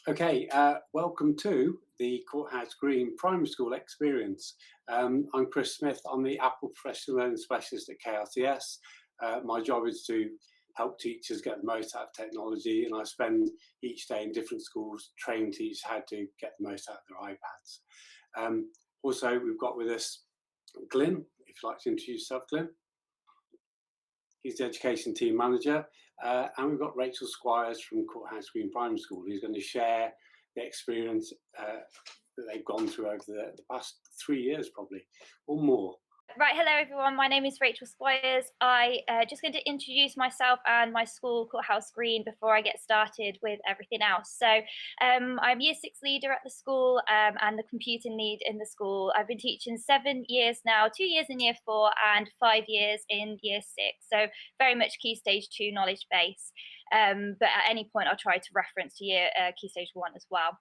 Okay, welcome to the Courthouse Green Primary School experience. I'm Chris Smith. I'm the Apple Professional Learning Specialist at KRCS. My job is to help teachers get the most out of technology, and I spend each day in different schools training teachers how to get the most out of their iPads. Also, we've got with us Glyn, if you'd like to introduce yourself, Glyn. He's the Education Team Manager. And we've got Rachel Squires from Courthouse Green Primary School, who's going to share the experience that they've gone through over the past 3 years, probably, or more. Right, hello everyone, my name is Rachel Squires. Just going to introduce myself and my school, Courthouse Green, before I get started with everything else. So I'm Year 6 leader at the school and the computing lead in the school. I've been teaching 7 years now, 2 years in Year 4 and 5 years in Year 6. So very much Key Stage 2 knowledge base. But at any point I'll try to reference to Key Stage 1 as well.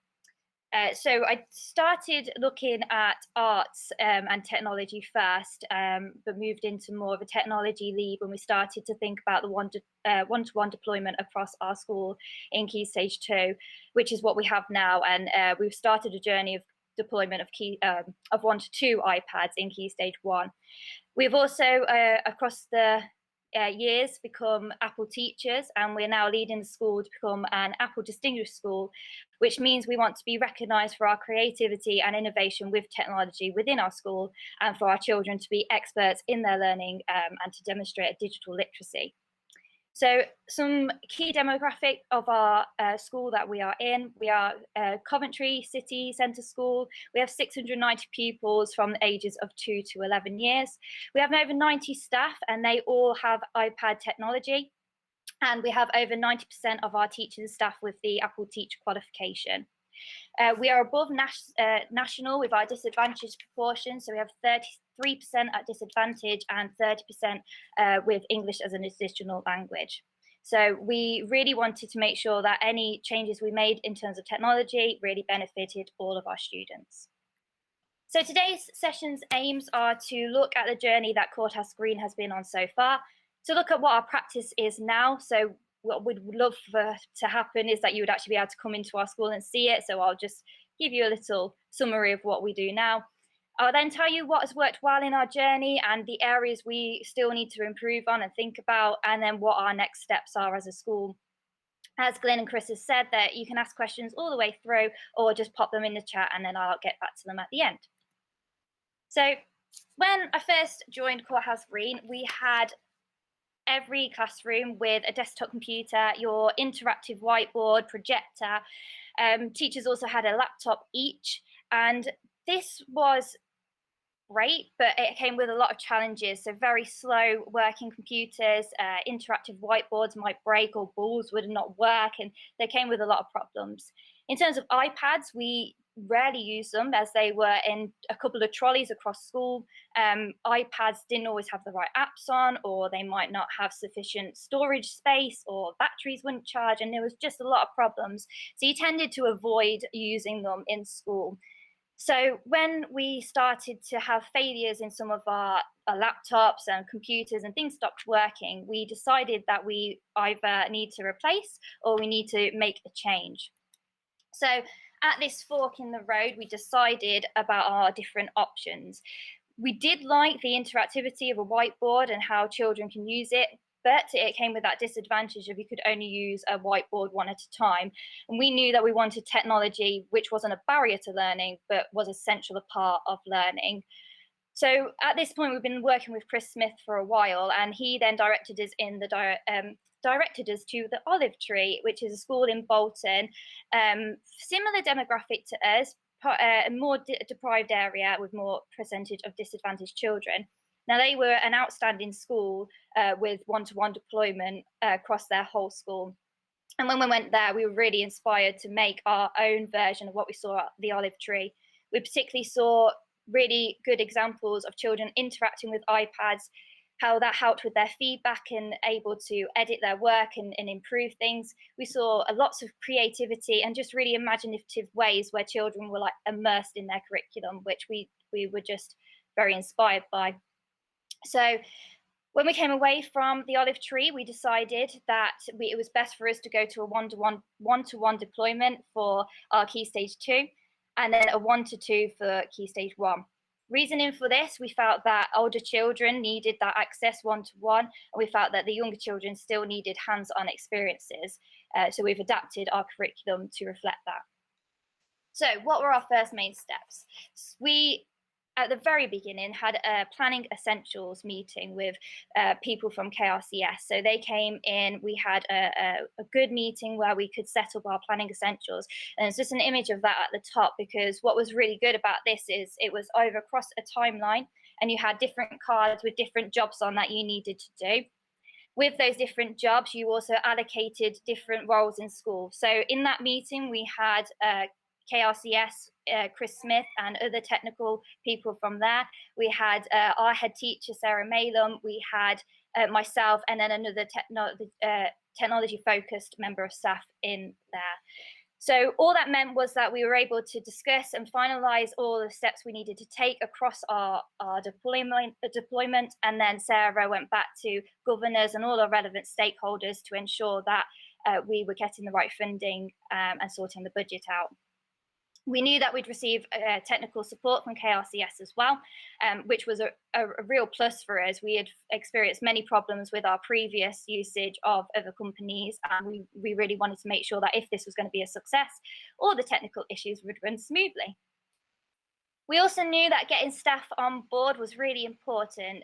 So I started looking at arts and technology first, but moved into more of a technology lead when we started to think about the one-to-one deployment across our school in Key Stage 2, which is what we have now. And we've started a journey of deployment of 1 to 2 iPads in Key Stage 1. We've also, across the years, become Apple teachers, and we're now leading the school to become an Apple Distinguished School, which means we want to be recognised for our creativity and innovation with technology within our school, and for our children to be experts in their learning and to demonstrate digital literacy. So some key demographic of our school that we are in, we are Coventry City Centre School. We have 690 pupils from the ages of 2 to 11 years. We have over 90 staff and they all have iPad technology. And we have over 90% of our teachers and staff with the Apple Teacher qualification. We are above national with our disadvantaged proportion, so we have 33% at disadvantage and 30% with English as an additional language. So we really wanted to make sure that any changes we made in terms of technology really benefited all of our students. So today's session's aims are to look at the journey that Courthouse Green has been on so far, to look at what our practice is now. So what we'd love to happen is that you would actually be able to come into our school and see it. So I'll just give you a little summary of what we do now. I'll then tell you what has worked well in our journey and the areas we still need to improve on and think about, and then what our next steps are as a school. As Glyn and Chris has said, that you can ask questions all the way through or just pop them in the chat and then I'll get back to them at the end. So when I first joined Courthouse Green, we had every classroom with a desktop computer, your interactive whiteboard, projector. Teachers also had a laptop each, and this was great, but it came with a lot of challenges. So very slow working computers, interactive whiteboards might break or balls would not work, and they came with a lot of problems. In terms of iPads, we rarely use them as they were in a couple of trolleys across school. iPads didn't always have the right apps on, or they might not have sufficient storage space, or batteries wouldn't charge, and there was just a lot of problems. So you tended to avoid using them in school. So when we started to have failures in some of our laptops and computers and things stopped working, we decided that we either need to replace or we need to make a change. So at this fork in the road, we decided about our different options. We did like the interactivity of a whiteboard and how children can use it, but it came with that disadvantage of you could only use a whiteboard one at a time. And we knew that we wanted technology which wasn't a barrier to learning, but was essential a part of learning. So at this point, we've been working with Chris Smith for a while, and he then directed us to the Olive Tree, which is a school in Bolton, similar demographic to us, a more deprived area with more percentage of disadvantaged children. Now, they were an outstanding school with one-to-one deployment across their whole school. And when we went there, we were really inspired to make our own version of what we saw at the Olive Tree. We particularly saw really good examples of children interacting with iPads, how that helped with their feedback and able to edit their work and improve things. We saw lots of creativity and just really imaginative ways where children were like immersed in their curriculum, which we were just very inspired by. So When we came away from the olive tree, we decided that it was best for us to go to a one-to-one deployment for our Key Stage 2, and then a 1-to-2 for Key Stage 1. Reasoning for this, we felt that older children needed that access one-to-one, and we felt that the younger children still needed hands-on experiences. So we've adapted our curriculum to reflect that. So what were our first main steps? We, at the very beginning, had a planning essentials meeting with people from KRCS. So they came in, we had a good meeting where we could set up our planning essentials. And it's just an image of that at the top, because what was really good about this is it was over across a timeline, and you had different cards with different jobs on that you needed to do. With those different jobs, you also allocated different roles in school. So in that meeting, we had KRCS, Chris Smith, and other technical people from there. We had our head teacher, Sarah Malum. We had myself, and then another technology-focused member of staff in there. So all that meant was that we were able to discuss and finalise all the steps we needed to take across our deployment, and then Sarah went back to governors and all our relevant stakeholders to ensure that we were getting the right funding and sorting the budget out. We knew that we'd receive technical support from KRCS as well, which was a real plus for us. We had experienced many problems with our previous usage of other companies, and we really wanted to make sure that if this was going to be a success, all the technical issues would run smoothly. We also knew that getting staff on board was really important.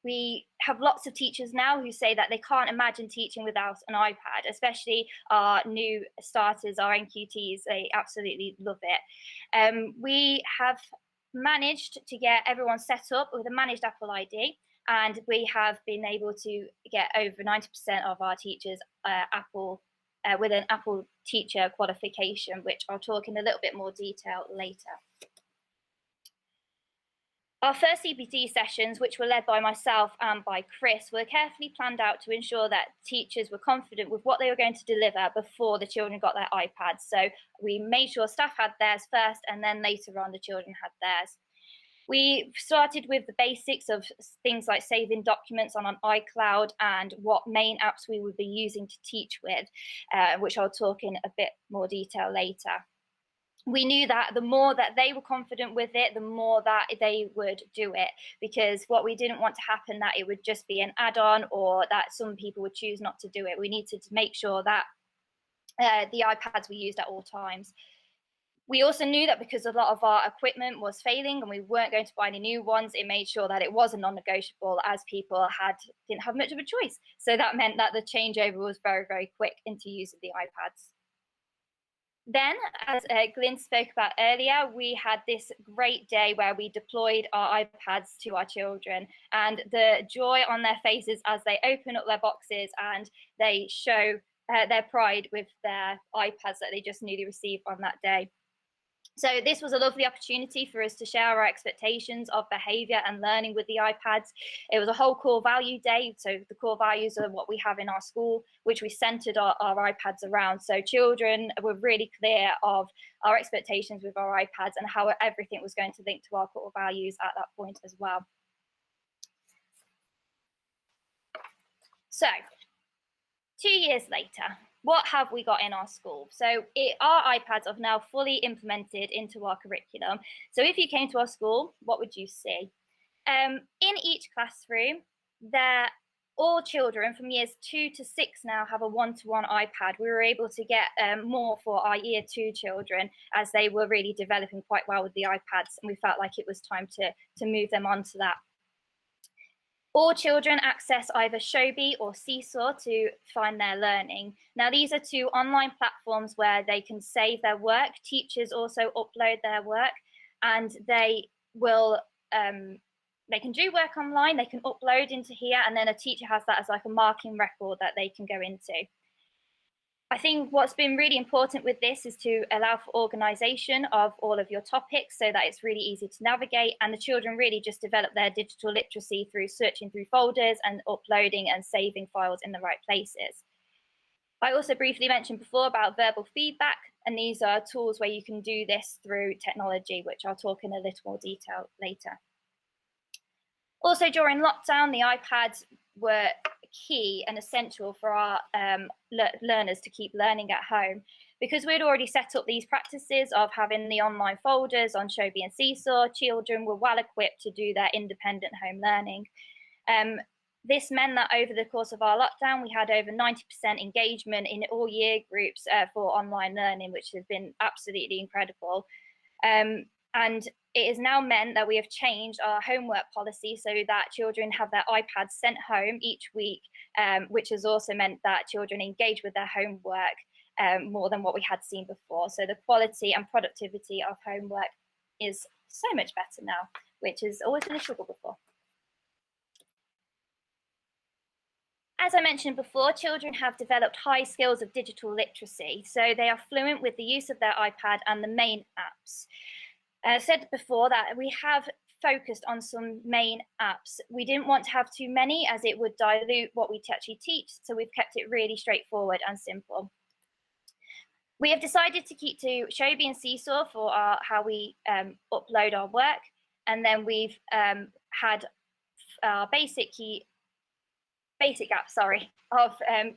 We have lots of teachers now who say that they can't imagine teaching without an iPad, especially our new starters, our NQTs. They absolutely love it. We have managed to get everyone set up with a managed Apple ID, and we have been able to get over 90% of our teachers with an Apple teacher qualification, which I'll talk in a little bit more detail later. Our first CPD sessions, which were led by myself and by Chris, were carefully planned out to ensure that teachers were confident with what they were going to deliver before the children got their iPads. So we made sure staff had theirs first, and then later on the children had theirs. We started with the basics of things like saving documents on an iCloud and what main apps we would be using to teach with, which I'll talk in a bit more detail later. We knew that the more that they were confident with it, the more that they would do it, because what we didn't want to happen that it would just be an add-on, or that some people would choose not to do it. We needed to make sure that the iPads were used at all times. We also knew that because a lot of our equipment was failing and we weren't going to buy any new ones, it made sure that it was a non-negotiable, as people didn't have much of a choice. So that meant that the changeover was very, very quick into use of the iPads. Then, as Glyn spoke about earlier, we had this great day where we deployed our iPads to our children, and the joy on their faces as they open up their boxes and they show their pride with their iPads that they just newly received on that day. So this was a lovely opportunity for us to share our expectations of behaviour and learning with the iPads. It was a whole core value day. So the core values are what we have in our school, which we centred our iPads around. So children were really clear of our expectations with our iPads and how everything was going to link to our core values at that point as well. So 2 years later, what have we got in our school? So our iPads are now fully implemented into our curriculum. So if you came to our school, what would you see? In each classroom, all children from years 2 to 6 now have a one-to-one iPad. We were able to get more for our year 2 children, as they were really developing quite well with the iPads, and we felt like it was time to move them on to that. All children access either Shobi or Seesaw to find their learning. Now, these are 2 online platforms where they can save their work. Teachers also upload their work, and they can do work online, they can upload into here, and then a teacher has that as like a marking record that they can go into. I think what's been really important with this is to allow for organisation of all of your topics so that it's really easy to navigate, and the children really just develop their digital literacy through searching through folders and uploading and saving files in the right places. I also briefly mentioned before about verbal feedback, and these are tools where you can do this through technology, which I'll talk in a little more detail later. Also, during lockdown, the iPads were key and essential for our learners to keep learning at home. Because we'd already set up these practices of having the online folders on Shobi and Seesaw, children were well equipped to do their independent home learning. This meant that over the course of our lockdown, we had over 90% engagement in all year groups for online learning, which has been absolutely incredible. And it has now meant that we have changed our homework policy so that children have their iPads sent home each week, which has also meant that children engage with their homework more than what we had seen before. So the quality and productivity of homework is so much better now, which has always been a struggle before. As I mentioned before, children have developed high skills of digital literacy, so they are fluent with the use of their iPad and the main apps. I said before that we have focused on some main apps. We didn't want to have too many as it would dilute what we actually teach, so we've kept it really straightforward and simple. We have decided to keep to Shobi and Seesaw for how we upload our work, and then we've had our basic apps, of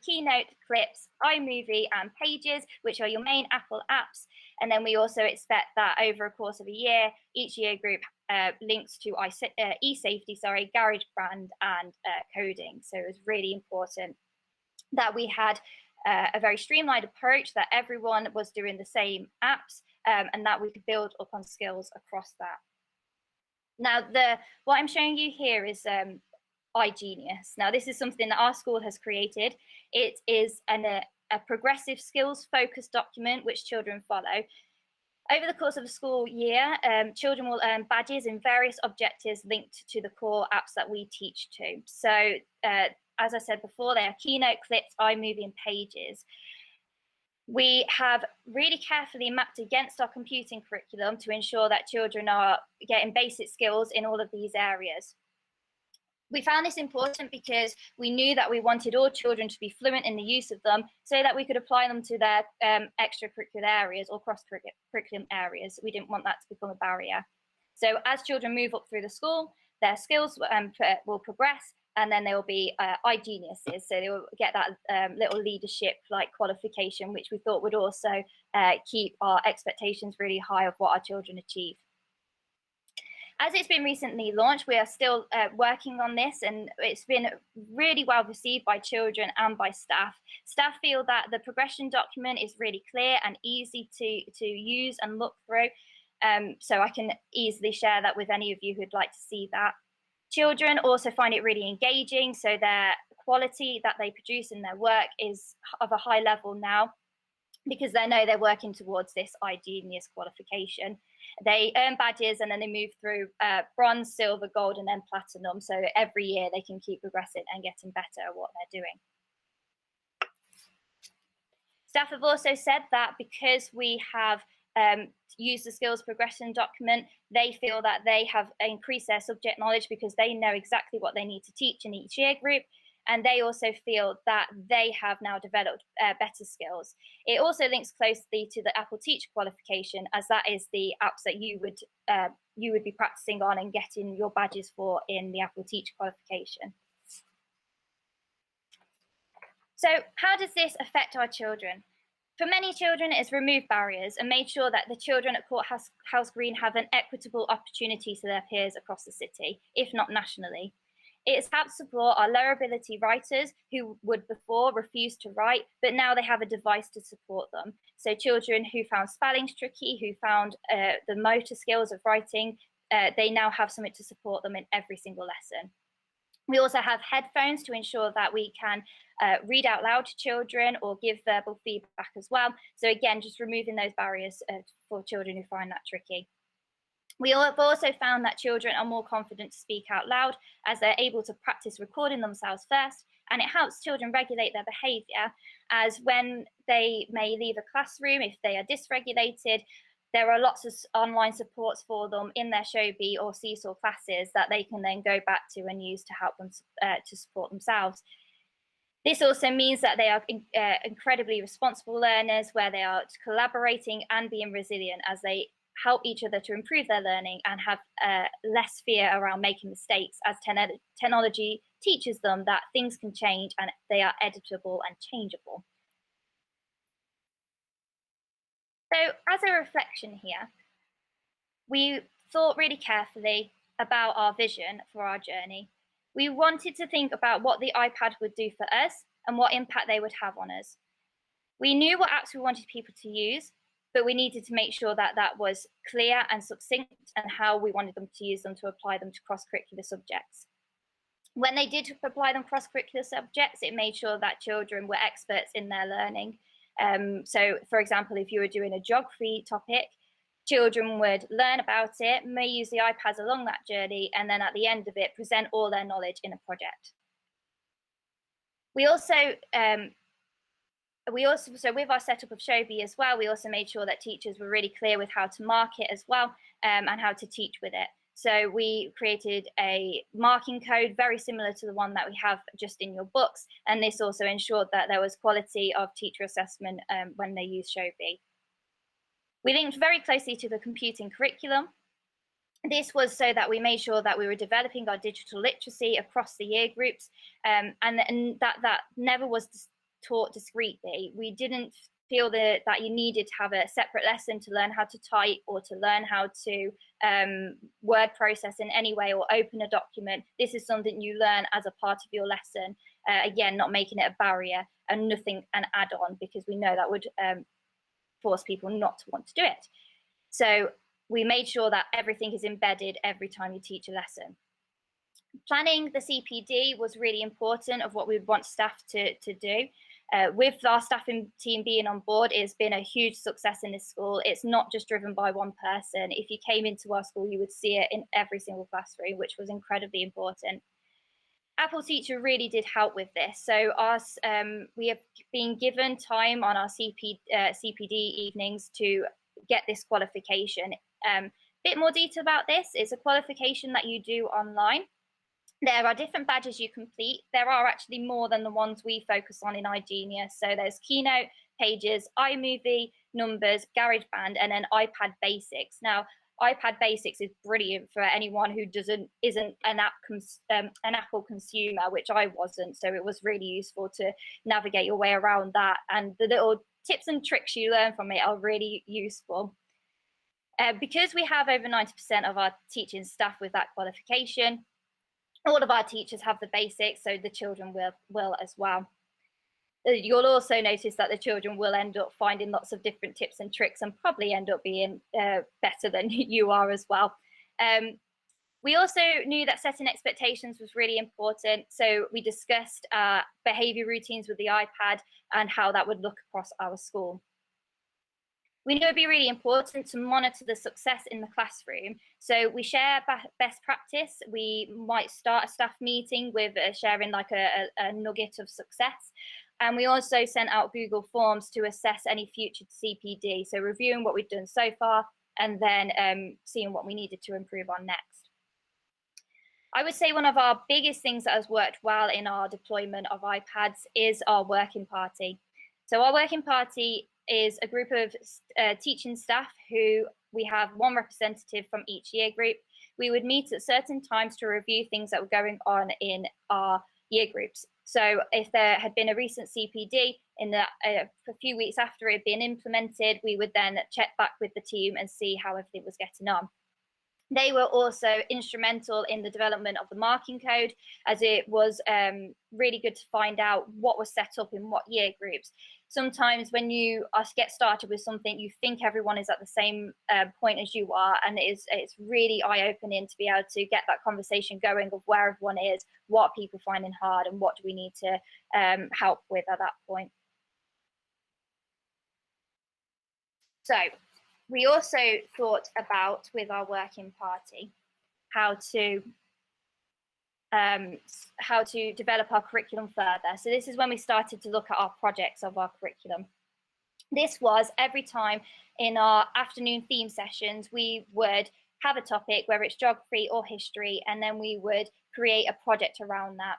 Keynote, Clips, iMovie, and Pages, which are your main Apple apps. And then we also expect that over a course of a year, each year group links to eSafety, GarageBand, and coding. So it was really important that we had a very streamlined approach, that everyone was doing the same apps, and that we could build up on skills across that. Now, what I'm showing you here is iGenius. Now, this is something that our school has created. It is a progressive skills-focused document which children follow. Over the course of a school year, children will earn badges in various objectives linked to the core apps that we teach to. So, as I said before, they are Keynote, Clips, iMovie, and Pages. We have really carefully mapped against our computing curriculum to ensure that children are getting basic skills in all of these areas. We found this important because we knew that we wanted all children to be fluent in the use of them so that we could apply them to their extracurricular areas or cross-curriculum areas. We didn't want that to become a barrier. So as children move up through the school, their skills will progress, and then they will be iGeniuses. So they will get that little leadership-like qualification, which we thought would also keep our expectations really high of what our children achieve. As it's been recently launched, we are still working on this, and it's been really well received by children and by staff. Staff feel that the progression document is really clear and easy to use and look through, so I can easily share that with any of you who'd like to see that. Children also find it really engaging, so their quality that they produce in their work is of a high level now, because they know they're working towards this iGenius qualification. They earn badges and then they move through bronze, silver, gold, and then platinum. So every year they can keep progressing and getting better at what they're doing. Staff have also said that because we have used the skills progression document, they feel that they have increased their subject knowledge because they know exactly what they need to teach in each year group. And they also feel that they have now developed better skills. It also links closely to the Apple Teacher qualification, as that is the apps that you would be practicing on and getting your badges for in the Apple Teacher qualification. So how does this affect our children? For many children, it's removed barriers and made sure that the children at Courthouse Green have an equitable opportunity to their peers across the city, if not nationally. It has helped support our lower ability writers who would before refuse to write, but now they have a device to support them. So children who found spelling tricky, who found the motor skills of writing, they now have something to support them in every single lesson. We also have headphones to ensure that we can read out loud to children or give verbal feedback as well. So again, just removing those barriers for children who find that tricky. We have also found that children are more confident to speak out loud as they're able to practice recording themselves first, and it helps children regulate their behaviour, as when they may leave a classroom, if they are dysregulated, there are lots of online supports for them in their Shobi or Seesaw classes that they can then go back to and use to help them to support themselves. This also means that they are incredibly responsible learners, where they are collaborating and being resilient as they help each other to improve their learning and have less fear around making mistakes, as technology teaches them that things can change and they are editable and changeable. So as a reflection here, we thought really carefully about our vision for our journey. We wanted to think about what the iPad would do for us and what impact they would have on us. We knew what apps we wanted people to use, but we needed to make sure that that was clear and succinct and how we wanted them to use them to apply them to cross-curricular subjects. When they did apply them cross-curricular subjects, it made sure that children were experts in their learning. So, for example, if you were doing a geography topic, children would learn about it, may use the iPads along that journey, and then at the end of it, present all their knowledge in a project. We also, so with our setup of Showbie as well, we also made sure that teachers were really clear with how to mark it as well, and how to teach with it. So we created a marking code very similar to the one that we have just in your books, and this also ensured that there was quality of teacher assessment when they use Showbie. We linked very closely to the computing curriculum. This was so that we made sure that we were developing our digital literacy across the year groups, and that never was taught discreetly. We didn't feel that you needed to have a separate lesson to learn how to type or to learn how to word process in any way or open a document. This is something you learn as a part of your lesson. Again, not making it a barrier and nothing an add-on, because we know that would force people not to want to do it. So we made sure that everything is embedded every time you teach a lesson. Planning the CPD was really important of what we would want staff to do. With our staffing team being on board, it's been a huge success in this school. It's not just driven by one person. If you came into our school, you would see it in every single classroom, which was incredibly important. Apple Teacher really did help with this. So we have been given time on our CPD evenings to get this qualification. Bit more detail about this. It's a qualification that you do online. There are different badges you complete. There are actually more than the ones we focus on in iGenius. So there's Keynote, Pages, iMovie, Numbers, GarageBand, and then iPad Basics. Now, iPad Basics is brilliant for anyone who isn't an Apple consumer, which I wasn't. So it was really useful to navigate your way around that. And the little tips and tricks you learn from it are really useful. Because we have over 90% of our teaching staff with that qualification, all of our teachers have the basics, so the children will as well. You'll also notice that the children will end up finding lots of different tips and tricks and probably end up being better than you are as well. We also knew that setting expectations was really important, so we discussed behaviour routines with the iPad and how that would look across our school. We knew it'd be really important to monitor the success in the classroom. So we share best practice. We might start a staff meeting with sharing like a nugget of success. And we also sent out Google Forms to assess any future CPD. So reviewing what we've done so far and then seeing what we needed to improve on next. I would say one of our biggest things that has worked well in our deployment of iPads is our working party. So our working party is a group of teaching staff who we have one representative from each year group. We would meet at certain times to review things that were going on in our year groups. So if there had been a recent CPD in a few weeks after it had been implemented, we would then check back with the team and see how everything was getting on. They were also instrumental in the development of the marking code, as it was really good to find out what was set up in what year groups. Sometimes when you get started with something, you think everyone is at the same point as you are, and it's really eye-opening to be able to get that conversation going of where everyone is, what are people finding hard, and what do we need to help with at that point. So we also thought about, with our working party, how to develop our curriculum further. So this is when we started to look at our projects of our curriculum. This was every time in our afternoon theme sessions, we would have a topic, whether it's geography or history, and then we would create a project around that.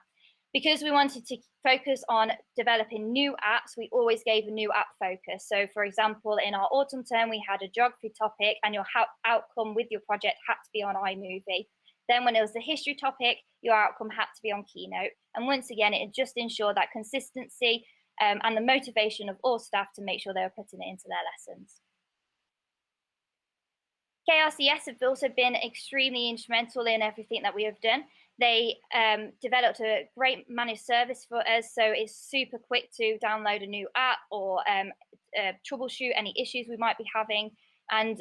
Because we wanted to focus on developing new apps, we always gave a new app focus. So for example, in our autumn term, we had a geography topic and your outcome with your project had to be on iMovie. Then when it was the history topic, your outcome had to be on Keynote. And once again, it just ensured that consistency and the motivation of all staff to make sure they were putting it into their lessons. KRCS have also been extremely instrumental in everything that we have done. They developed a great managed service for us, so it's super quick to download a new app or troubleshoot any issues we might be having. And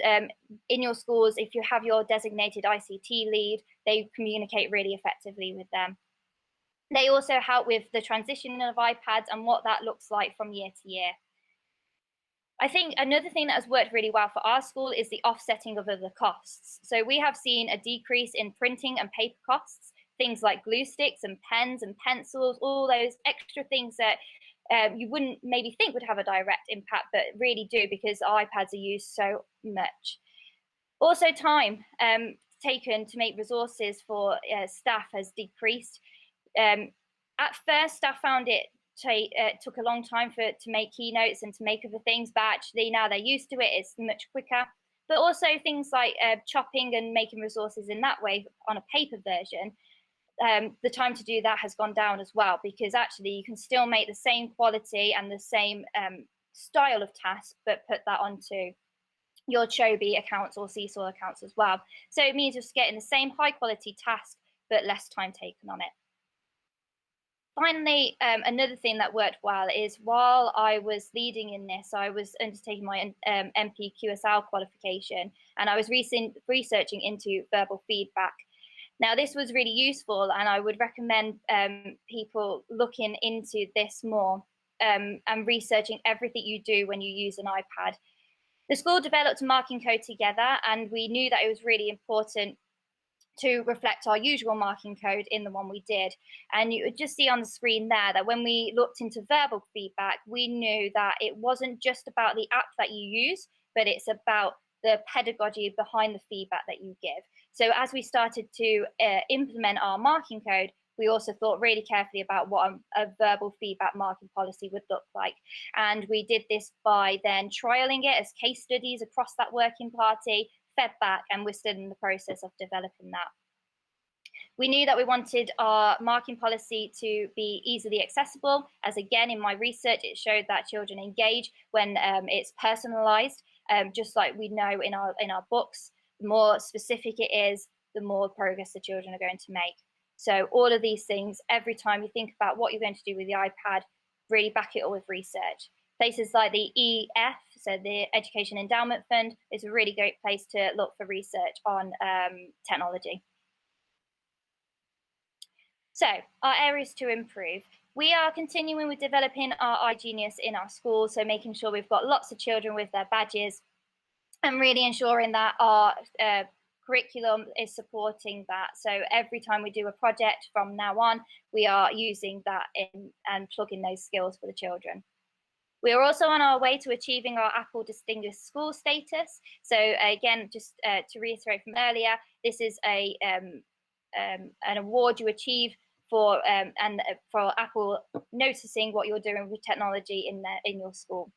in your schools, if you have your designated ICT lead, they communicate really effectively with them. They also help with the transition of iPads and what that looks like from year to year. I think another thing that has worked really well for our school is the offsetting of other costs. So we have seen a decrease in printing and paper costs, things like glue sticks and pens and pencils, all those extra things that you wouldn't maybe think would have a direct impact, but really do because iPads are used so much. Also, time taken to make resources for staff has decreased. At first, staff found it took a long time to make keynotes and to make other things, but actually now they're used to it, it's much quicker. But also things like chopping and making resources in that way on a paper version, the time to do that has gone down as well, because actually you can still make the same quality and the same style of task, but put that onto your Chobi accounts or Seesaw accounts as well. So it means just getting the same high quality task, but less time taken on it. Finally, another thing that worked well is while I was leading in this, I was undertaking my MPQSL qualification, and I was researching into verbal feedback. Now, this was really useful, and I would recommend people looking into this more and researching everything you do when you use an iPad. The school developed a marking code together, and we knew that it was really important to reflect our usual marking code in the one we did. And you would just see on the screen there that when we looked into verbal feedback, we knew that it wasn't just about the app that you use, but it's about the pedagogy behind the feedback that you give. So as we started to implement our marking code, we also thought really carefully about what a verbal feedback marking policy would look like. And we did this by then trialing it as case studies across that working party, fed back, and we're still in the process of developing that. We knew that we wanted our marking policy to be easily accessible, as again, in my research, it showed that children engage when it's personalized, just like we know in our books. The more specific it is, the more progress the children are going to make. So all of these things, every time you think about what you're going to do with the iPad, really back it up with research. Places like the EF, so the Education Endowment Fund, is a really great place to look for research on technology. So our areas to improve. We are continuing with developing our iGenius in our schools, so making sure we've got lots of children with their badges and really ensuring that our curriculum is supporting that. So every time we do a project from now on, we are using that in and plugging those skills for the children. We are also on our way to achieving our Apple Distinguished School status. So again, just to reiterate from earlier, this is an award you achieve for Apple noticing what you're doing with technology in your school.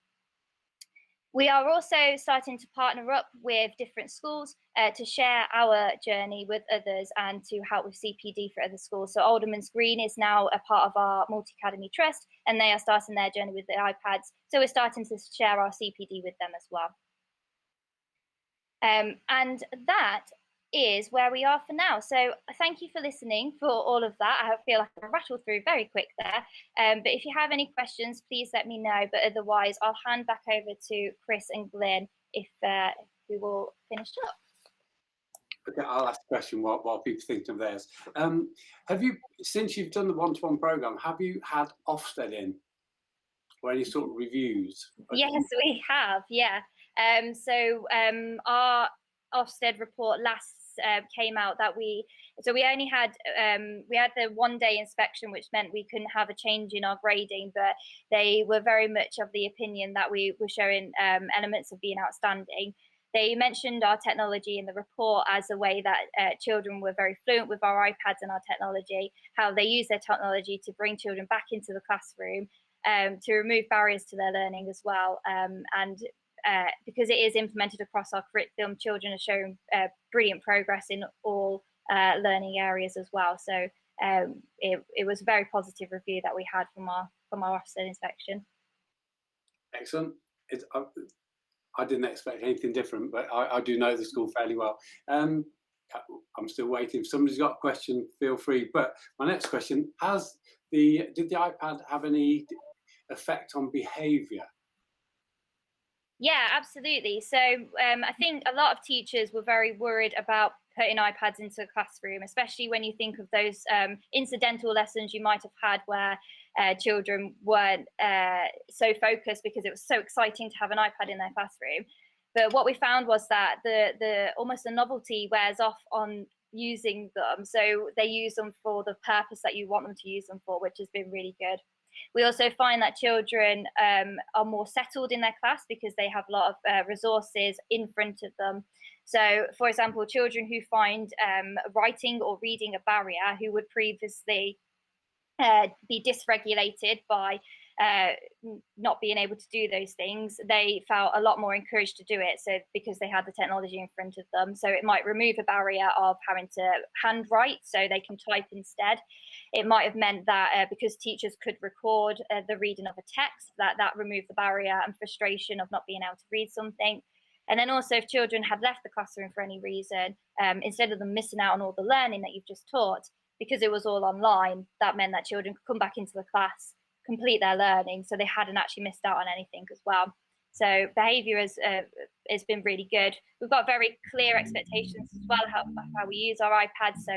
We are also starting to partner up with different schools to share our journey with others and to help with CPD for other schools. So Alderman's Green is now a part of our Multi-Academy Trust, and they are starting their journey with the iPads. So we're starting to share our CPD with them as well. And that is where we are for now. So thank you for listening for all of that. I feel like I rattled through very quick there. But if you have any questions, please let me know. But otherwise, I'll hand back over to Chris and Glyn if we will finish up. Okay, I'll ask a question while people think of theirs. Have you, since you've done the one-to-one program, have you had Ofsted in or any sort of reviews? Yes, we have. Yeah. So our Ofsted report last came out that we only had the one-day inspection, which meant we couldn't have a change in our grading, but they were very much of the opinion that we were showing elements of being outstanding. they mentioned our technology in the report as a way that children were very fluent with our iPads and our technology, how they use their technology to bring children back into the classroom, to remove barriers to their learning as well. And because it is implemented across our curriculum, children are showing brilliant progress in all learning areas as well. So it was a very positive review that we had from our Ofsted inspection. Excellent. I didn't expect anything different, but I do know the school fairly well. I'm still waiting. If somebody's got a question, feel free. But my next question, did the iPad have any effect on behaviour? Yeah, absolutely. So I think a lot of teachers were very worried about putting iPads into the classroom, especially when you think of those incidental lessons you might have had where children weren't so focused because it was so exciting to have an iPad in their classroom. But what we found was that the almost the novelty wears off on using them. So they use them for the purpose that you want them to use them for, which has been really good. We also find that children are more settled in their class because they have a lot of resources in front of them. So, for example, children who find writing or reading a barrier, who would previously be dysregulated by not being able to do those things, they felt a lot more encouraged to do it. So because they had the technology in front of them, so it might remove a barrier of having to handwrite, so they can type instead. It might have meant that because teachers could record the reading of a text, that removed the barrier and frustration of not being able to read something. And then also, if children had left the classroom for any reason, instead of them missing out on all the learning that you've just taught, because it was all online, that meant that children could come back into the class, complete their learning, so they hadn't actually missed out on anything as well. So behaviour has been really good. We've got very clear expectations as well how we use our iPads. So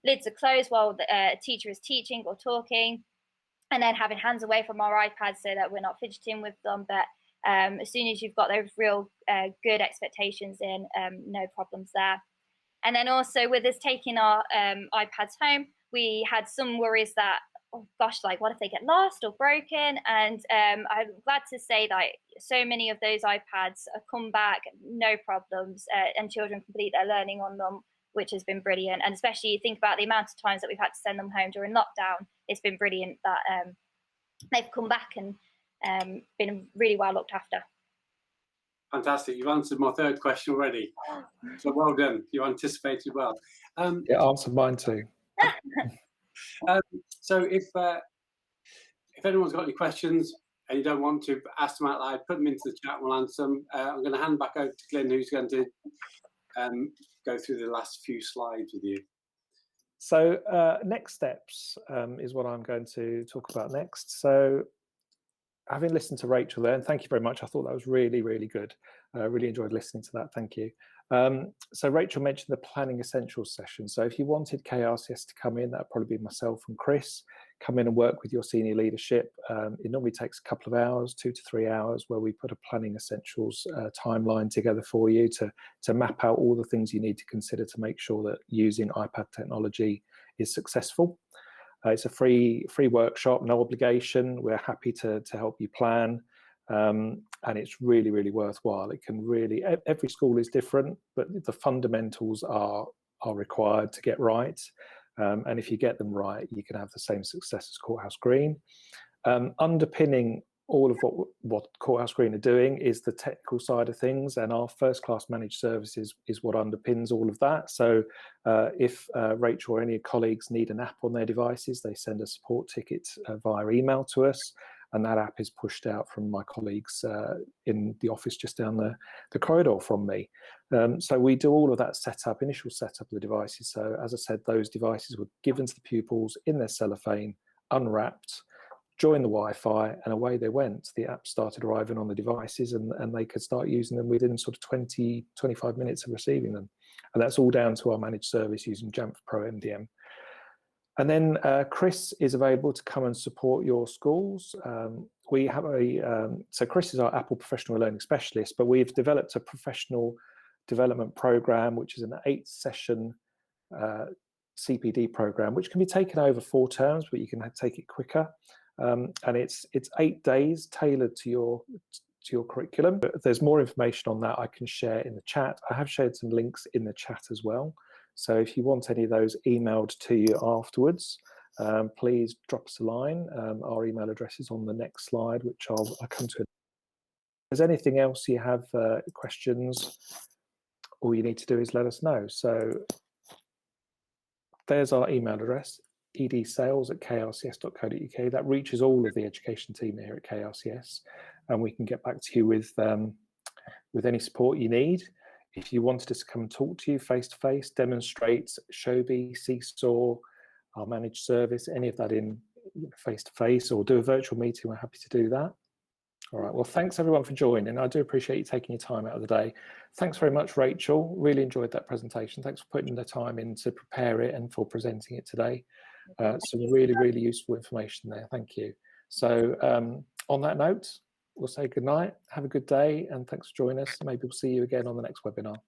lids are closed while the teacher is teaching or talking, and then having hands away from our iPads so that we're not fidgeting with them. But as soon as you've got those real good expectations in, no problems there. And then also with us taking our iPads home, we had some worries that, oh gosh, like what if they get lost or broken? And I'm glad to say that so many of those iPads come back, no problems, and children complete their learning on them, which has been brilliant. And especially think about the amount of times that we've had to send them home during lockdown. It's been brilliant that they've come back and been really well looked after. Fantastic. You've answered my third question already. So well done. You anticipated well. Yeah, answered mine too. So if anyone's got any questions and you don't want to ask them out loud, put them into the chat and we'll answer them. I'm going to hand back over to Glyn, who's going to go through the last few slides with you. So next steps is what I'm going to talk about next. So having listened to Rachel there, and thank you very much. I thought that was really, really good. I really enjoyed listening to that. Thank you. So Rachel mentioned the planning essentials session. So if you wanted KRCS to come in, that would probably be myself and Chris, come in and work with your senior leadership. It normally takes a couple of hours, 2 to 3 hours, where we put a planning essentials timeline together for you to map out all the things you need to consider to make sure that using iPad technology is successful. It's a free workshop, no obligation. We're happy to help you plan, and it's really, really worthwhile. It can really, every school is different, but the fundamentals are required to get right. And if you get them right, you can have the same success as Courthouse Green. Underpinning all of what Courthouse Green are doing is the technical side of things, and our first class managed services is what underpins all of that. So if Rachel or any colleagues need an app on their devices, they send a support ticket via email to us, and that app is pushed out from my colleagues in the office just down the corridor from me. So we do all of that setup, initial setup of the devices. So as I said, those devices were given to the pupils in their cellophane, unwrapped, joined the Wi-Fi, and away they went. The app started arriving on the devices, and they could start using them within sort of 20, 25 minutes of receiving them. And that's all down to our managed service using Jamf Pro MDM. And then Chris is available to come and support your schools. We have so Chris is our Apple Professional Learning Specialist, but we've developed a professional development program, which is an 8-session CPD program, which can be taken over 4 terms, but you can take it quicker. And it's 8 days tailored to your curriculum. But if there's more information on that, I can share in the chat. I have shared some links in the chat as well. So if you want any of those emailed to you afterwards, please drop us a line. Our email address is on the next slide, which I'll come to. If there's anything else you have questions, all you need to do is let us know. So there's our email address, edsales@krcs.co.uk. That reaches all of the education team here at KRCS, and we can get back to you with any support you need. If you wanted us to come and talk to you face-to-face, demonstrate Shobi, Seesaw, our managed service, any of that in face-to-face, or do a virtual meeting, we're happy to do that. All right, well, thanks everyone for joining. I do appreciate you taking your time out of the day. Thanks very much, Rachel. Really enjoyed that presentation. Thanks for putting the time in to prepare it and for presenting it today. Some really, really useful information there. Thank you. So on that note, we'll say good night, have a good day, and thanks for joining us. Maybe we'll see you again on the next webinar.